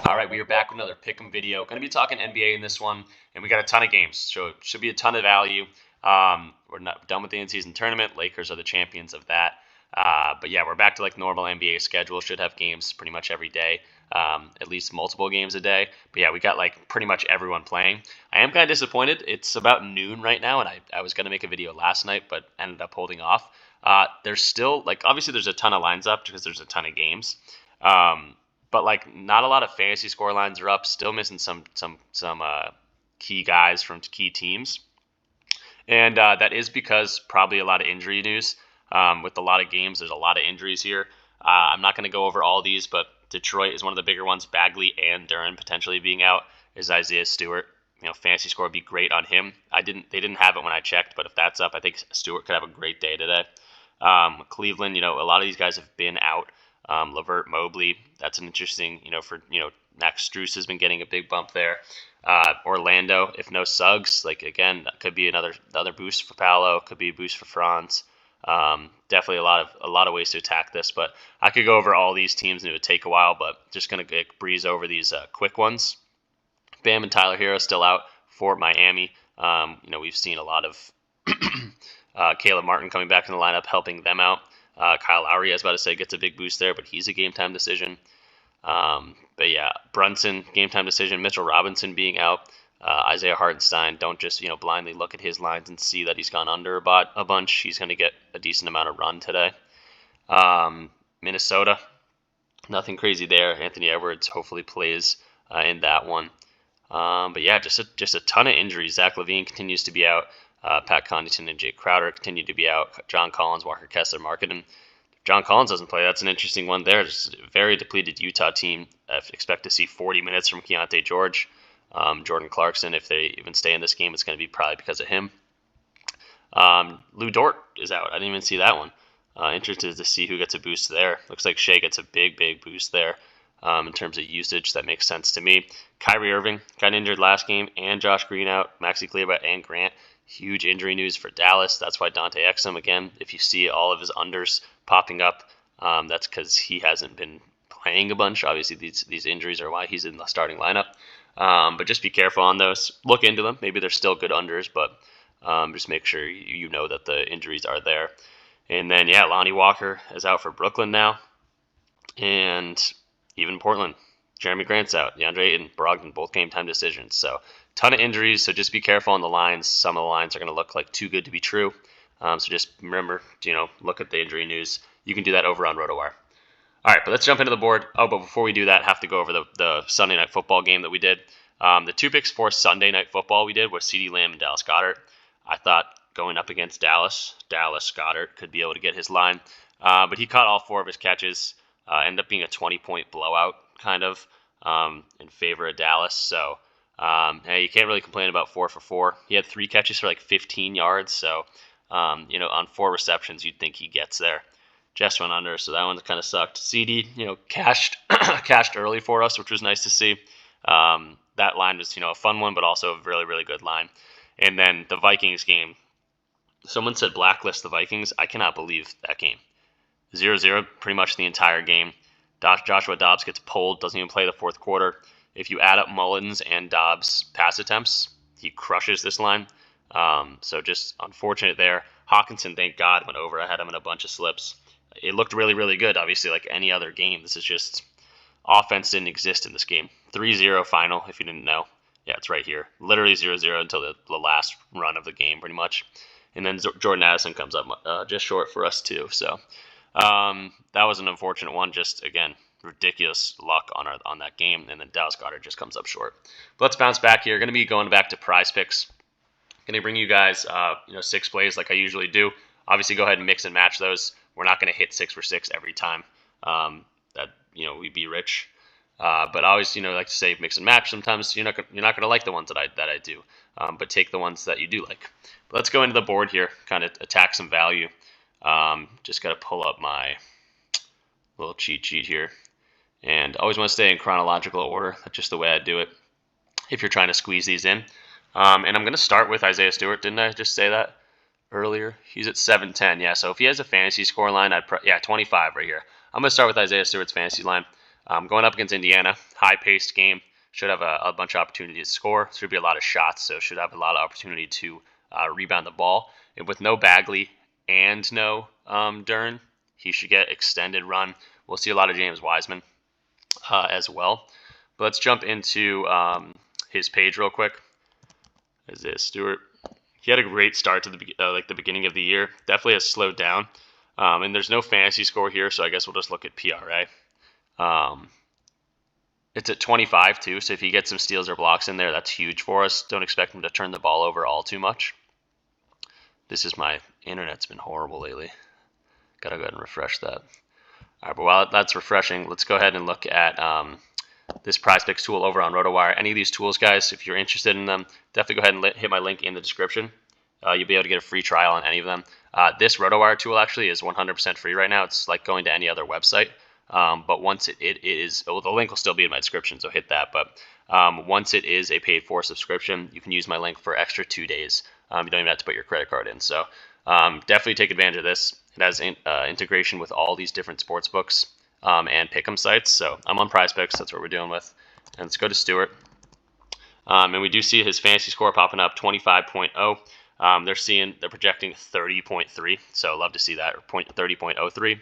All right, we are back with another Pick'em video. Going to be talking NBA in this one, and we got a ton of games, so it should be a ton of value. We're not done with the in-season tournament. Lakers are the champions of that. But yeah, we're back to like normal NBA schedule. Should have games pretty much every day, at least multiple games a day. But yeah, we got like pretty much everyone playing. I am kind of disappointed. It's about noon right now, and I was going to make a video last night, but ended up holding off. There's still, like, obviously there's a ton of lines up because there's a ton of games. But like not a lot of fantasy score lines are up. Still missing some key guys from key teams, and that is because probably a lot of injury news. With a lot of games, there's a lot of injuries here. I'm not going to go over all these, but Detroit is one of the bigger ones. Bagley and Duren potentially being out. Is Isaiah Stewart? Fantasy score would be great on him. They didn't have it when I checked, but if that's up, I think Stewart could have a great day today. Cleveland, a lot of these guys have been out. Levert, Mobley, that's an interesting, Max Strus has been getting a big bump there. Orlando, if no Suggs, like again, that could be another boost for Paolo, could be a boost for Franz. Definitely a lot of ways to attack this, but I could go over all these teams and it would take a while, but just gonna breeze over these quick ones. Bam and Tyler Hero still out for Miami. We've seen a lot of Caleb Martin coming back in the lineup, helping them out. Kyle Lowry, I was about to say, gets a big boost there, but he's a game-time decision. But yeah, Brunson, game-time decision. Mitchell Robinson being out. Isaiah Hartenstein, don't just blindly look at his lines and see that he's gone under a bunch. He's going to get a decent amount of run today. Minnesota, nothing crazy there. Anthony Edwards hopefully plays in that one. But yeah, just a ton of injuries. Zach LaVine continues to be out. Pat Connaughton and Jake Crowder continue to be out. John Collins, Walker Kessler, Marketing. John Collins doesn't play. That's an interesting one there. Just a very depleted Utah team. I expect to see 40 minutes from Keontae George. Jordan Clarkson, if they even stay in this game, it's going to be probably because of him. Lou Dort is out. I didn't even see that one. Interested to see who gets a boost there. Looks like Shea gets a big boost there. In terms of usage, that makes sense to me. Kyrie Irving got injured last game, and Josh Green out. Maxi Kleber and Grant. Huge injury news for Dallas. That's why Dante Exum, again, if you see all of his unders popping up, that's because he hasn't been playing a bunch. Obviously, these injuries are why he's in the starting lineup. But just be careful on those. Look into them. Maybe they're still good unders, but just make sure you know that the injuries are there. And then, yeah, Lonnie Walker is out for Brooklyn now. And even Portland. Jeremy Grant's out. DeAndre Ayton, Brogdon, both game-time decisions. So, ton of injuries, so just be careful on the lines. Some of the lines are going to look like too good to be true. So just remember, look at the injury news. You can do that over on RotoWire. All right, but let's jump into the board. Oh, but before we do that, I have to go over the Sunday Night Football game that we did. The 2 picks for Sunday Night Football we did was CeeDee Lamb and Dallas Goedert. I thought going up against Dallas Goedert could be able to get his line. But he caught all 4 of his catches. Ended up being a 20-point blowout, kind of, in favor of Dallas. So, hey, you can't really complain about 4 for 4. He had 3 catches for like 15 yards. So, on 4 receptions, you'd think he gets there. Just went under, so that one kind of sucked. CD, cashed early for us, which was nice to see. That line was, a fun one, but also a really, really good line. And then the Vikings game. Someone said blacklist the Vikings. I cannot believe that game. 0-0 pretty much the entire game. Joshua Dobbs gets pulled, doesn't even play the fourth quarter. If you add up Mullins and Dobbs' pass attempts, he crushes this line. So just unfortunate there. Hawkinson, thank God, went over. I had him in a bunch of slips. It looked really, really good, obviously, like any other game. This is just offense didn't exist in this game. 3-0 final, if you didn't know. Yeah, it's right here. Literally 0-0 until the last run of the game, pretty much. And then Jordan Addison comes up just short for us, too. So that was an unfortunate one. Just, again, ridiculous luck on that game. And then Dallas Goedert just comes up short. But let's bounce back here. Going to be going back to PrizePicks. Going to bring you guys 6 plays like I usually do. Obviously, go ahead and mix and match those. We're not going to hit 6 for 6 every time. That we'd be rich. But I always like to say mix and match. Sometimes you're not going to like the ones that I do. But take the ones that you do like. But let's go into the board here. Kind of attack some value. Just got to pull up my little cheat sheet here. And always want to stay in chronological order. That's just the way I do it. If you're trying to squeeze these in. And I'm going to start with Isaiah Stewart. Didn't I just say that earlier? He's at 710. Yeah, so if he has a fantasy score line, 25 right here. I'm going to start with Isaiah Stewart's fantasy line. Going up against Indiana, high-paced game. Should have a bunch of opportunities to score. Should be a lot of shots, so should have a lot of opportunity to rebound the ball. And with no Bagley and no Dern, he should get extended run. We'll see a lot of James Wiseman as well. But let's jump into his page real quick. Isaiah Stewart. He had a great start to the beginning of the year. Definitely has slowed down. And there's no fantasy score here, so I guess we'll just look at PRA. It's at 25 too, so if he gets some steals or blocks in there, that's huge for us. Don't expect him to turn the ball over all too much. My internet's been horrible lately. Gotta go ahead and refresh that. All right, but while that's refreshing, let's go ahead and look at this PrizePicks tool over on RotoWire. Any of these tools, guys, if you're interested in them, definitely go ahead and hit my link in the description. You'll be able to get a free trial on any of them. This RotoWire tool actually is 100% free right now. It's like going to any other website. But once it is, well, the link will still be in my description, so hit that. But once it is a paid-for subscription, you can use my link for extra 2 days. You don't even have to put your credit card in. So definitely take advantage of this. It has integration with all these different sports books and pick'em sites. So I'm on PrizePicks. That's what we're dealing with. And let's go to Stewart. And we do see his fantasy score popping up, 25.0. They're projecting 30.3, so love to see that, or 30.03.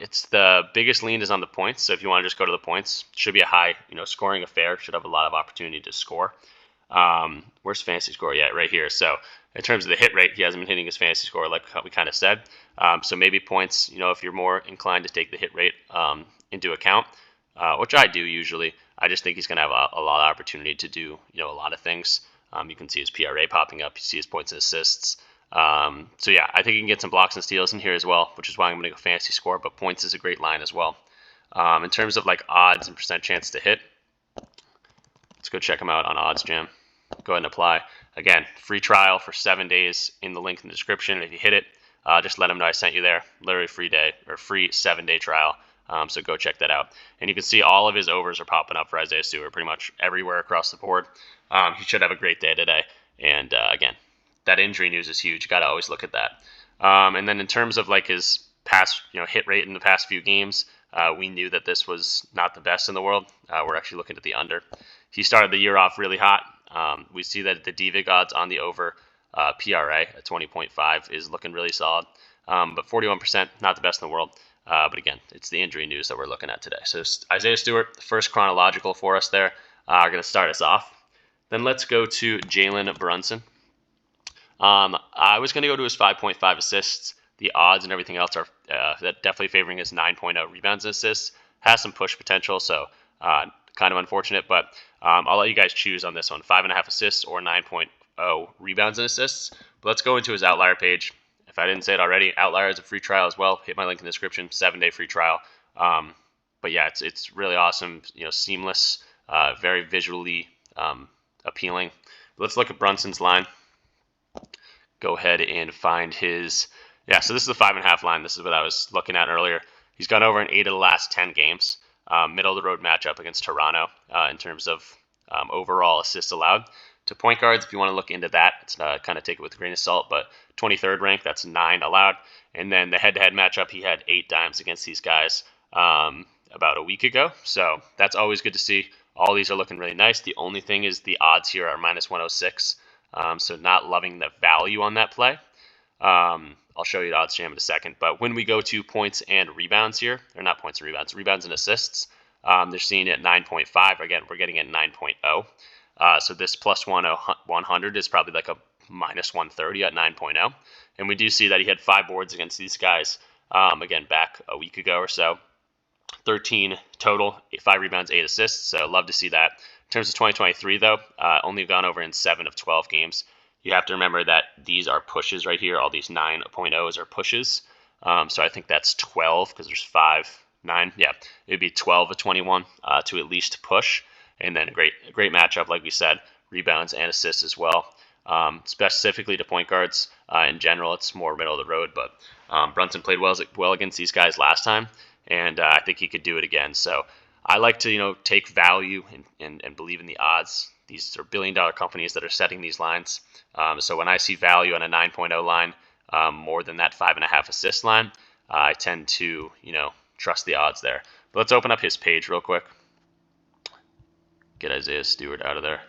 It's the biggest lean is on the points, so if you want to just go to the points, should be a high, scoring affair. Should have a lot of opportunity to score. Where's fantasy score? Yeah, right here. So in terms of the hit rate, he hasn't been hitting his fantasy score like we kind of said. So maybe points, if you're more inclined to take the hit rate into account, which I do usually. I just think he's going to have a lot of opportunity to do, a lot of things. You can see his PRA popping up. You see his points and assists. So yeah, I think he can get some blocks and steals in here as well, which is why I'm going to go fantasy score. But points is a great line as well. In terms of like odds and percent chance to hit, let's go check him out on Odds Jam. Go ahead and apply. Again, free trial for 7 days in the link in the description. If you hit it, just let them know I sent you there. Literally free 7-day trial. So go check that out. And you can see all of his overs are popping up for Isaiah Stewart pretty much everywhere across the board. He should have a great day today. And again, that injury news is huge. Got to always look at that. And then in terms of like his past, hit rate in the past few games, we knew that this was not the best in the world. We're actually looking at the under. He started the year off really hot. We see that the DVIG odds on the over PRA at 20.5 is looking really solid. But 41%, not the best in the world. But again, it's the injury news that we're looking at today. So Isaiah Stewart, the first chronological for us there, are going to start us off. Then let's go to Jaylen Brunson. I was going to go to his 5.5 assists. The odds and everything else are definitely favoring his 9.0 rebounds and assists. Has some push potential, so kind of unfortunate. But I'll let you guys choose on this one, 5.5 assists or 9.0 rebounds and assists. But let's go into his outlier page. If I didn't say it already, Outlier is a free trial as well. Hit my link in the description, 7-day free trial. But yeah, it's really awesome, seamless, very visually appealing. Let's look at Brunson's line. Go ahead and find his, so this is the 5.5 line. This is what I was looking at earlier. He's gone over in 8 of the last 10 games. Middle of the road matchup against Toronto in terms of overall assists allowed. To point guards, if you want to look into that, it's kind of take it with a grain of salt, but 23rd rank, that's 9 allowed. And then the head-to-head matchup, he had 8 dimes against these guys about a week ago. So that's always good to see. All these are looking really nice. The only thing is the odds here are minus 106. So not loving the value on that play. I'll show you the odds jam in a second. But when we go to points and rebounds here, or not points and rebounds, rebounds and assists, they're seeing it at 9.5. Again, we're getting it 9.0. So this plus 100 is probably like a minus 130 at 9.0. And we do see that he had 5 boards against these guys, again, back a week ago or so. 13 total, 5 rebounds, 8 assists. So love to see that. In terms of 2023, though, only gone over in 7 of 12 games. You have to remember that these are pushes right here. All these 9.0s are pushes. So I think that's 12 because there's 5, 9. Yeah, it would be 12 of 21 to at least push. And then a great matchup, like we said, rebounds and assists as well. Specifically to point guards, in general, it's more middle of the road. But Brunson played well against these guys last time, and I think he could do it again. So I like to take value and believe in the odds. These are billion-dollar companies that are setting these lines. So when I see value on a 9.0 line more than that 5.5 assist line, I tend to trust the odds there. But let's open up his page real quick. Get Isaiah Stewart out of there.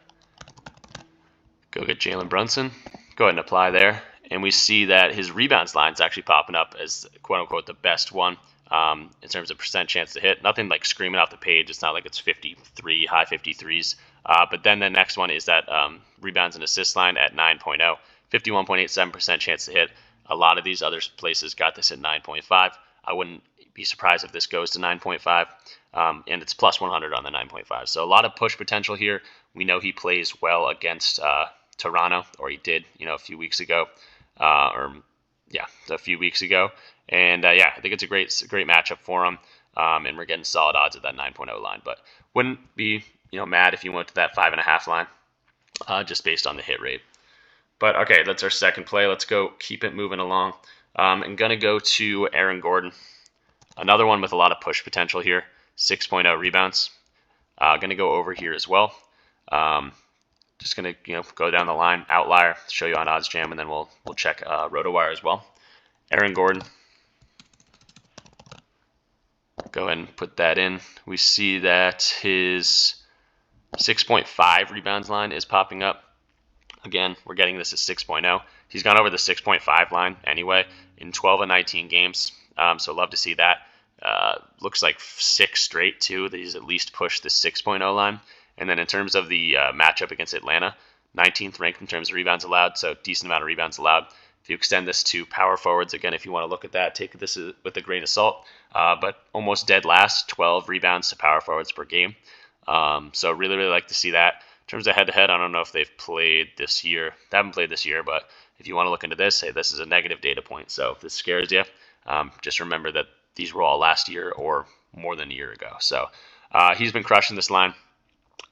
Go get Jaylen Brunson. Go ahead and apply there. And we see that his rebounds line is actually popping up as quote-unquote the best one in terms of percent chance to hit. Nothing like screaming off the page. It's not like it's 53, high 53s. But then the next one is that rebounds and assists line at 9.0. 51.87% chance to hit. A lot of these other places got this at 9.5. I wouldn't be surprised if this goes to 9.5. And it's plus 100 on the 9.5. So a lot of push potential here. We know he plays well against Toronto, or he did, a few weeks ago. A few weeks ago. And I think it's a great matchup for him. And we're getting solid odds at that 9.0 line. But wouldn't be, mad if you went to that 5.5 line, just based on the hit rate. But okay, that's our second play. Let's go keep it moving along. I'm going to go to Aaron Gordon. Another one with a lot of push potential here. 6.0 rebounds. Going to go over here as well. Just going to go down the line, outlier, show you on OddsJam, and then we'll check RotoWire as well. Aaron Gordon. Go ahead and put that in. We see that his 6.5 rebounds line is popping up. Again, we're getting this as 6.0. He's gone over the 6.5 line anyway in 12 and 19 games. So love to see that. Looks like 6 straight too that he's at least pushed the 6.0 line. And then in terms of the matchup against Atlanta, 19th ranked in terms of rebounds allowed, so decent amount of rebounds allowed. If you extend this to power forwards, again, if you want to look at that, take this with a grain of salt. But almost dead last, 12 rebounds to power forwards per game. So really, really like to see that. In terms of head-to-head, I don't know if they've played this year. They haven't played this year, but if you want to look into this, hey, this is a negative data point. So if this scares you, just remember that these were all last year or more than a year ago. So he's been crushing this line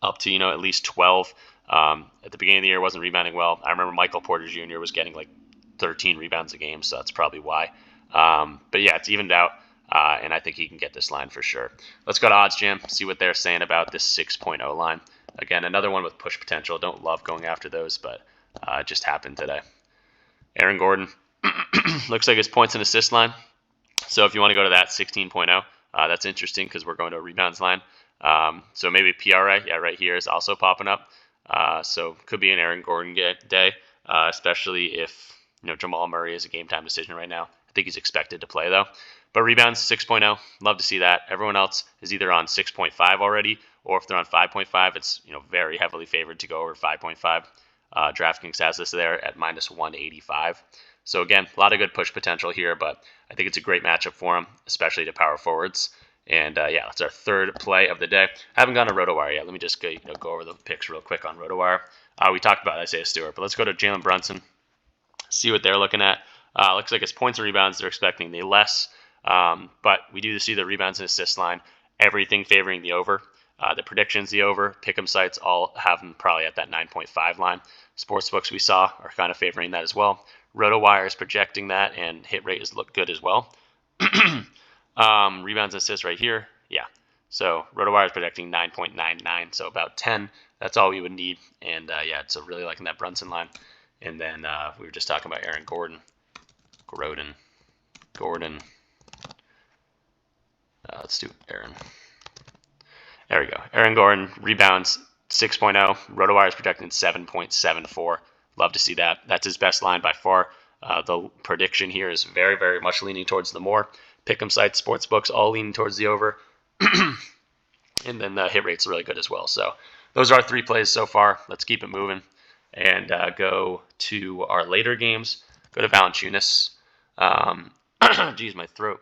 up to, at least 12. At the beginning of the year, wasn't rebounding well. I remember Michael Porter Jr. was getting like 13 rebounds a game, so that's probably why. But yeah, it's evened out, and I think he can get this line for sure. Let's go to OddsJam, see what they're saying about this 6.0 line. Again, another one with push potential. Don't love going after those, but it just happened today. Aaron Gordon. Looks like his points and assist line. So if you want to go to that 16.0, that's interesting because we're going to a rebounds line. So maybe PRA, right here is also popping up. So could be an Aaron Gordon day, especially if Jamal Murray is a game time decision right now. I think he's expected to play though. But rebounds 6.0, love to see that. Everyone else is either on 6.5 already, or if they're on 5.5, it's very heavily favored to go over 5.5. DraftKings has this there at minus 185. So again, a lot of good push potential here, but I think it's a great matchup for him, especially to power forwards. And that's our third play of the day. I haven't gone to RotoWire yet. Let me just go over the picks real quick on RotoWire. We talked about Isaiah Stewart, but let's go to Jaylen Brunson, see what they're looking at. Looks like his points and rebounds, they're expecting the less. But we do see the rebounds and assist line, everything favoring the over. The predictions, the over, pick'em sites all have them probably at that 9.5 line. Sportsbooks we saw are kind of favoring that as well. RotoWire is projecting that, and hit rate has looked good as well. Rebounds and assists right here. Yeah. So RotoWire is projecting 9.99, so about 10. That's all we would need. And so really liking that Brunson line. And then we were just talking about Aaron Gordon. Let's do Aaron. There we go. Aaron Gordon, rebounds 6.0. RotoWire is projecting 7.74. Love to see that. That's his best line by far. The prediction here is very, very much leaning towards the more. Pick'em sites, sportsbooks, all leaning towards the over. And then the hit rate's really good as well. So those are our 3 plays so far. Let's keep it moving and go to our later games. Go to Valanciunas. Geez, my throat.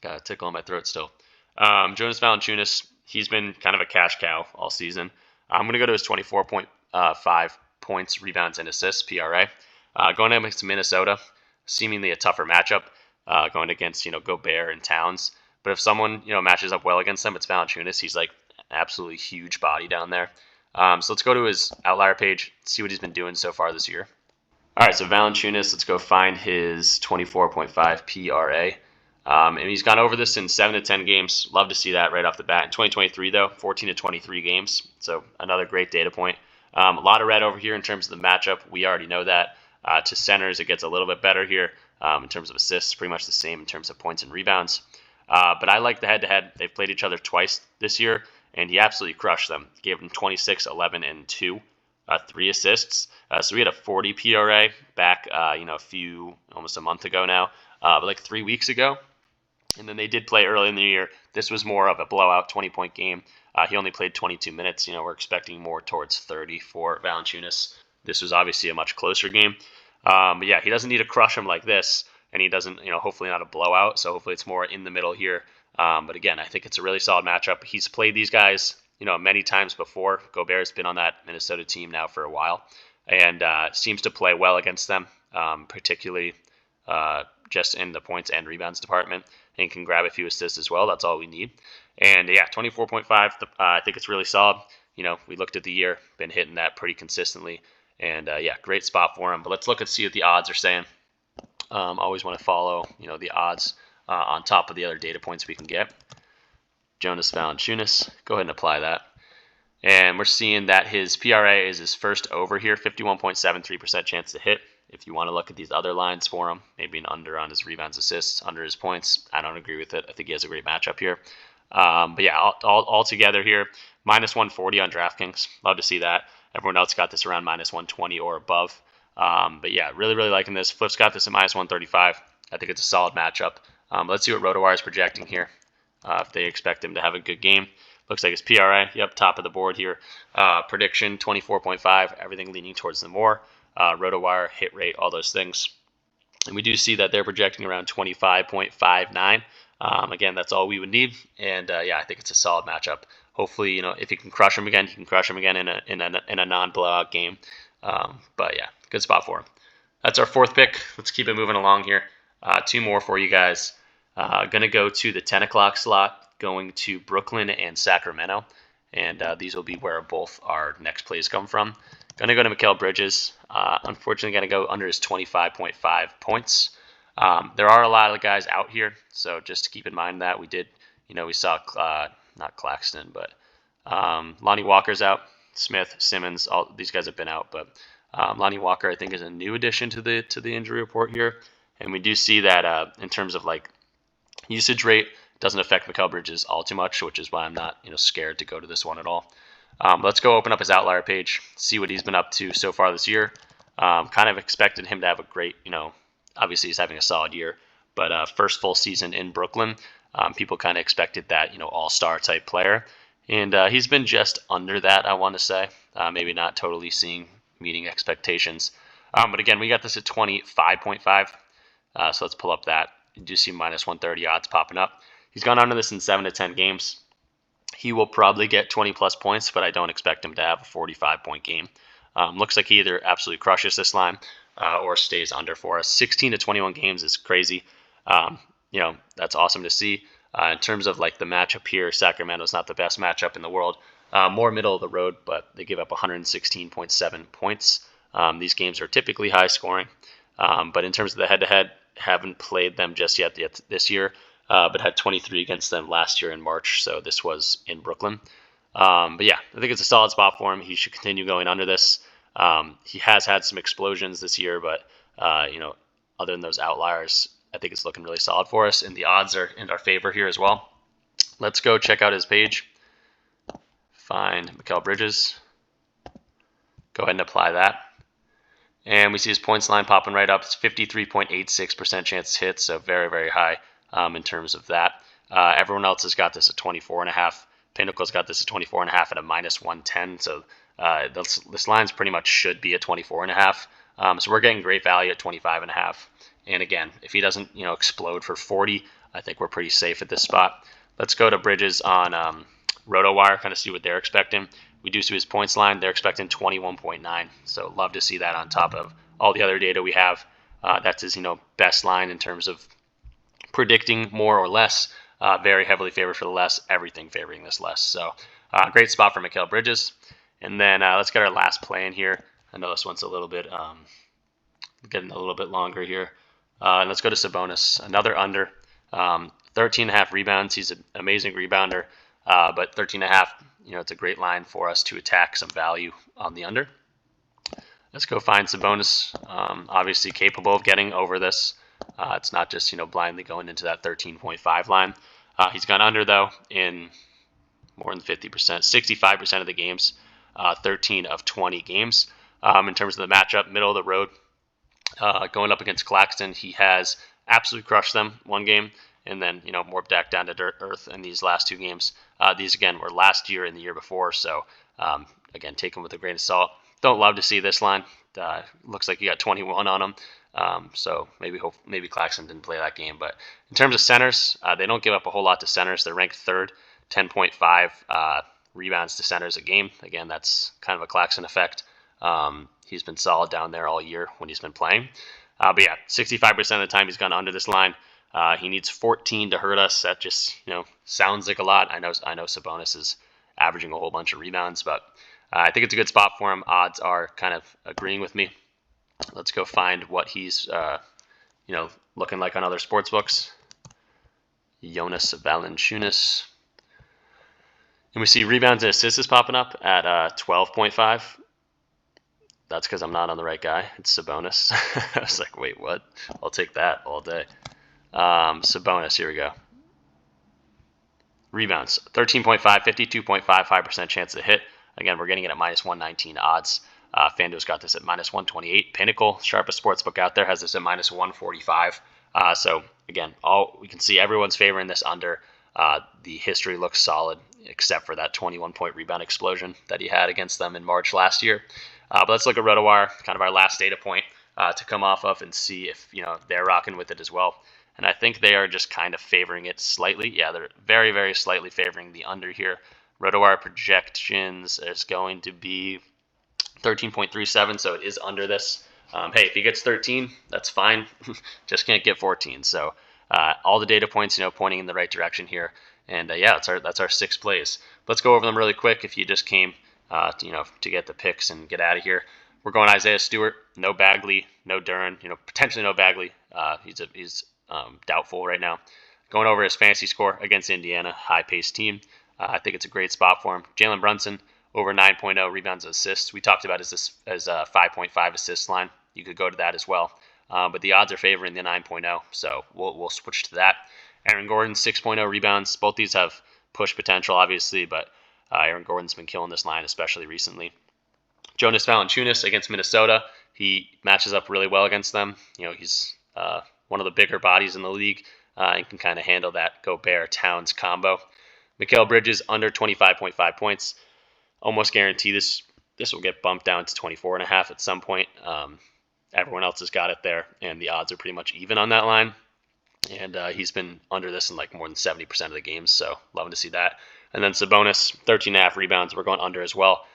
Got a tickle in my throat still. Jonas Valanciunas, he's been kind of a cash cow all season. I'm going to go to his 24.5 points, rebounds, and assists, PRA. Going against Minnesota, seemingly a tougher matchup, going against, Gobert and Towns. But if someone, matches up well against them, it's Valanciunas. He's like absolutely huge body down there. So let's go to his outlier page, see what he's been doing so far this year. All right, so Valanciunas, let's go find his 24.5 PRA. And he's gone over this in 7 to 10 games. Love to see that right off the bat. In 2023, though, 14 to 23 games. So another great data point. A lot of red over here in terms of the matchup. We already know that. To centers, it gets a little bit better here in terms of assists. Pretty much the same in terms of points and rebounds. But I like the head-to-head. They've played each other twice this year, and he absolutely crushed them. Gave them 26, 11, and 2, 3 assists. So we had a 40 PRA back, almost a month ago now, but like 3 weeks ago. And then they did play early in the year. This was more of a blowout 20-point game. He only played 22 minutes. We're expecting more towards 30 for Valanciunas. This was obviously a much closer game. But yeah, he doesn't need to crush him like this, and he doesn't, hopefully not a blowout. So hopefully it's more in the middle here. But again, I think it's a really solid matchup. He's played these guys, many times before. Gobert's been on that Minnesota team now for a while, and seems to play well against them, particularly just in the points and rebounds department, and can grab a few assists as well. That's all we need. And yeah, 24.5, I think it's really solid. We looked at the year, been hitting that pretty consistently. And yeah, great spot for him. But let's look and see what the odds are saying. Always want to follow, the odds on top of the other data points we can get. Jonas Valanciunas, go ahead and apply that. And we're seeing that his PRA is his first over here, 51.73% chance to hit. If you want to look at these other lines for him, maybe an under on his rebounds, assists, under his points, I don't agree with it. I think he has a great matchup here. But yeah, all together here, minus 140 on DraftKings. Love to see that. Everyone else got this around minus 120 or above. But yeah, really, really liking this. Flip's got this at minus 135. I think it's a solid matchup. Let's see what RotoWire is projecting here. If they expect him to have a good game. Looks like his PRA, yep, top of the board here. Prediction, 24.5, everything leaning towards the more. RotoWire, hit rate, all those things. And we do see that they're projecting around 25.59. Again, that's all we would need. And yeah, I think it's a solid matchup. Hopefully, if he can crush him again, he can crush him again in a non-blowout game. But yeah, good spot for him. That's our fourth pick. Let's keep it moving along here. 2 more for you guys. Going to go to the 10 o'clock slot, going to Brooklyn and Sacramento. And these will be where both our next plays come from. Going to go to Mikal Bridges. Unfortunately, going to go under his 25.5 points. There are a lot of guys out here, so just to keep in mind that we did, we saw not Claxton, but Lonnie Walker's out. Smith, Simmons, all these guys have been out, but Lonnie Walker I think is a new addition to the injury report here, and we do see that in terms of like usage rate doesn't affect Mikal Bridges all too much, which is why I'm not scared to go to this one at all. Let's go open up his outlier page, see what he's been up to so far this year. Kind of expected him to have a great, obviously he's having a solid year, but first full season in Brooklyn, people kind of expected that, all-star type player. And he's been just under that, I want to say. Maybe not totally meeting expectations. But again, we got this at 25.5. So let's pull up that. You do see minus 130 odds popping up. He's gone under this in 7 to 10 games. He will probably get 20-plus points, but I don't expect him to have a 45-point game. Looks like he either absolutely crushes this line or stays under for us. 16 to 21 games is crazy. That's awesome to see. In terms of like the matchup here, Sacramento's not the best matchup in the world. More middle of the road, but they give up 116.7 points. These games are typically high scoring. But in terms of the head-to-head, haven't played them just yet this year, but had 23 against them last year in March. So this was in Brooklyn. But yeah, I think it's a solid spot for him. He should continue going under this. He has had some explosions this year, but other than those outliers, I think it's looking really solid for us, and the odds are in our favor here as well. Let's go check out his page. Find Mikal Bridges. Go ahead and apply that. And we see his points line popping right up. It's 53.86% chance to hit, so very, very high in terms of that. Everyone else has got this at 24.5. Pinnacle's got this at 24.5 at a minus 110, so this line's pretty much should be at 24.5. So we're getting great value at 25.5. And again, if he doesn't, explode for 40, I think we're pretty safe at this spot. Let's go to Bridges on RotoWire, kind of see what they're expecting. We do see his points line. They're expecting 21.9. So love to see that on top of all the other data we have. That's his, best line in terms of predicting more or less. Very heavily favored for the less. Everything favoring this less. So great spot for Mikal Bridges. And then let's get our last play in here. I know this one's a little bit getting a little bit longer here. And let's go to Sabonis. Another under. 13.5 rebounds. He's an amazing rebounder. But 13.5, it's a great line for us to attack some value on the under. Let's go find Sabonis. Obviously capable of getting over this. It's not just, blindly going into that 13.5 line. He's gone under, though, in more than 50%, 65% of the games, 13 of 20 games. In terms of the matchup, middle of the road, going up against Claxton, he has absolutely crushed them one game, and then more back down to earth in these last two games. These again were last year and the year before, so again, take them with a grain of salt. Don't love to see this line. Looks like you got 21 on them, so maybe Claxton didn't play that game. But in terms of centers, they don't give up a whole lot to centers. They're ranked third, 10.5 rebounds to centers a game. Again, that's kind of a Claxton effect. He's been solid down there all year when he's been playing. But yeah, 65% of the time he's gone under this line. He needs 14 to hurt us. That just sounds like a lot. I know Sabonis is averaging a whole bunch of rebounds, but I think it's a good spot for him. Odds are kind of agreeing with me. Let's go find what he's looking like on other sports books. Jonas Valanciunas. And we see rebounds and assists is popping up at 12.5. That's because I'm not on the right guy. It's Sabonis. I was like, wait, what? I'll take that all day. Sabonis, here we go. Rebounds, 13.5, 52.55% chance to hit. Again, we're getting it at minus 119 odds. FanDuel's got this at minus 128. Pinnacle, sharpest sportsbook out there, has this at minus 145. So again, we can see everyone's favoring this under. The history looks solid, except for that 21-point rebound explosion that he had against them in March last year. But let's look at RotoWire, kind of our last data point to come off of, and see if they're rocking with it as well. And I think they are just kind of favoring it slightly. Yeah, they're very, very slightly favoring the under here. RotoWire projections is going to be 13.37, so it is under this. Hey, if he gets 13, that's fine. Just can't get 14. So all the data points, pointing in the right direction here. And yeah, that's our 6 plays. Let's go over them really quick. If you just came, to get the picks and get out of here, we're going Isaiah Stewart, no Bagley, no Duren, potentially no Bagley. He's doubtful right now. Going over his fantasy score against Indiana, high-paced team. I think it's a great spot for him. Jaylen Brunson, over 9.0 rebounds and assists. We talked about as a 5.5 assist line. You could go to that as well. But the odds are favoring the 9.0, so we'll switch to that. Aaron Gordon, 6.0 rebounds. Both these have push potential, obviously, but Aaron Gordon's been killing this line, especially recently. Jonas Valanciunas against Minnesota. He matches up really well against them. He's one of the bigger bodies in the league and can kind of handle that Gobert-Towns combo. Mikal Bridges, under 25.5 points. Almost guarantee this will get bumped down to 24.5 at some point. Everyone else has got it there, and the odds are pretty much even on that line. And he's been under this in like more than 70% of the games, so loving to see that. And then Sabonis, 13.5 rebounds. We're going under as well.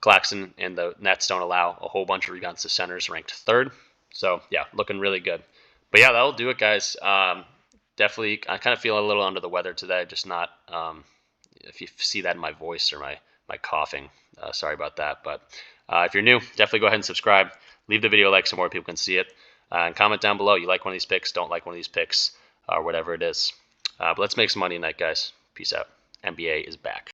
Claxton and the Nets don't allow a whole bunch of rebounds to centers, ranked third. So yeah, looking really good. But yeah, that'll do it, guys. Definitely, I kind of feel a little under the weather today. Just not, if you see that in my voice or my coughing, sorry about that. But if you're new, definitely go ahead and subscribe. Leave the video a like so more people can see it. And comment down below. You like one of these picks, don't like one of these picks, or whatever it is. But let's make some money tonight, guys. Peace out. NBA is back.